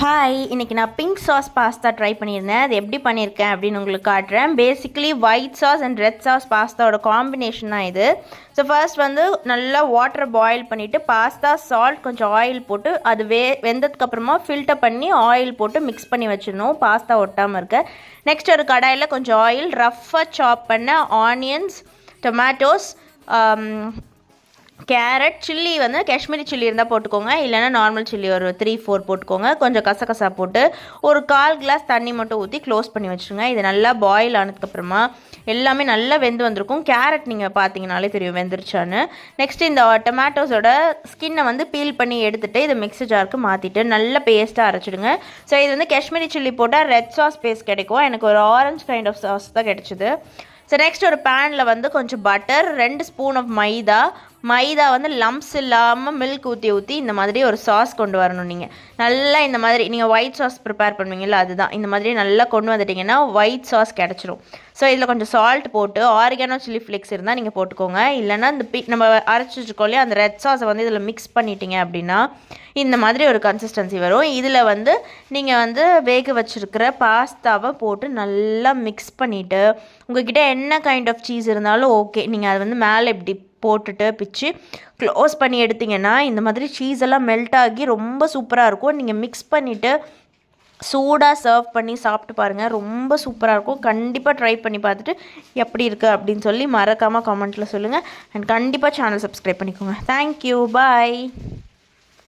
Hi, இன்றைக்கி நான் pink sauce pasta try பண்ணியிருந்தேன். அது எப்படி பண்ணியிருக்கேன் அப்படின்னு உங்களுக்கு காட்டுறேன். Basically white sauce and red sauce பாஸ்தாவோட காம்பினேஷன் தான் இது. ஸோ ஃபர்ஸ்ட் வந்து நல்லா வாட்டரை பாயில் பண்ணிவிட்டு பாஸ்தா, சால்ட், கொஞ்சம் ஆயில் போட்டு அது வெந்ததுக்கப்புறமா ஃபில்டர் பண்ணி ஆயில் போட்டு மிக்ஸ் பண்ணி வச்சிடணும் பாஸ்தா ஒட்டாமல் இருக்க. நெக்ஸ்ட் ஒரு கடாயில் கொஞ்சம் ஆயில், ரஃப்பாக சாப் பண்ண ஆனியன்ஸ், டொமேட்டோஸ், கேரட், சில்லி வந்து காஷ்மீரி சில்லி இருந்தால் போட்டுக்கோங்க, இல்லைனா நார்மல் சில்லி ஒரு 3-4 போட்டுக்கோங்க. கொஞ்சம் கசகசா போட்டு ஒரு 1/4 கிளாஸ் தண்ணி மட்டும் ஊற்றி க்ளோஸ் பண்ணி வச்சுருங்க. இது நல்லா பாயில் ஆனதுக்கப்புறமா எல்லாமே நல்லா வெந்து வந்திருக்கும். கேரட் நீங்கள் பார்த்தீங்கனாலே தெரியும் வெந்துருச்சான்னு. நெக்ஸ்ட்டு இந்த டொமேட்டோஸோட ஸ்கின்னை வந்து பீல் பண்ணி எடுத்துகிட்டு இதை மிக்ஸி ஜாருக்கு மாற்றிட்டு நல்ல பேஸ்ட்டாக அரைச்சிடுங்க. ஸோ இது வந்து காஷ்மீரி சில்லி போட்டால் ரெட் சாஸ் பேஸ்ட் கிடைக்கும். எனக்கு ஒரு ஆரஞ்சு கைண்ட் ஆஃப் சாஸ் தான் கிடைச்சிது. ஸோ நெக்ஸ்ட் ஒரு பேனில் வந்து கொஞ்சம் பட்டர், 2 ஸ்பூன் ஆஃப் மைதா வந்து லம்ப்ஸ் இல்லாமல் மில்க் ஊற்றி இந்த மாதிரி ஒரு சாஸ் கொண்டு வரணும். நீங்கள் நல்லா இந்த மாதிரி நீங்கள் ஒயிட் சாஸ் ப்ரிப்பேர் பண்ணுவீங்கள்ல, அதுதான் இந்த மாதிரி நல்லா கொண்டு வந்துட்டிங்கன்னா ஒயிட் சாஸ் கிடச்சிரும். ஸோ இதில் கொஞ்சம் சால்ட் போட்டு ஆரிகானோ சில்லி ஃப்ளேக்ஸ் இருந்தால் நீங்கள் போட்டுக்கோங்க. இல்லைனா இந்த நம்ம அரைச்சி வச்சுருக்கோம் இல்லையா, அந்த ரெட் சாஸை வந்து இதில் மிக்ஸ் பண்ணிட்டீங்க அப்படின்னா இந்த மாதிரி ஒரு கன்சிஸ்டன்சி வரும். இதில் வந்து நீங்கள் வந்து வேக வச்சுருக்கிற பாஸ்தாவை போட்டு நல்லா மிக்ஸ் பண்ணிவிட்டு உங்கள்கிட்ட என்ன கைண்ட் ஆஃப் சீஸ் இருந்தாலும் ஓகே, நீங்கள் அதை வந்து மேலே இப்படி போட்டுட்டு பிச்சு க்ளோஸ் பண்ணி எடுத்திங்கன்னா இந்த மாதிரி சீஸ் எல்லாம் மெல்ட் ஆகி ரொம்ப சூப்பராக இருக்கும். நீங்கள் மிக்ஸ் பண்ணிவிட்டு சூடாக சர்வ் பண்ணி சாப்பிட்டு பாருங்கள், ரொம்ப சூப்பராக இருக்கும். கண்டிப்பாக ட்ரை பண்ணி பார்த்துட்டு எப்படி இருக்குது அப்படின்னு சொல்லி மறக்காமல் கமெண்ட்டில் சொல்லுங்கள். அண்ட் கண்டிப்பாக சேனல் சப்ஸ்கிரைப் பண்ணிக்கோங்க. தேங்க்யூ, பாய்.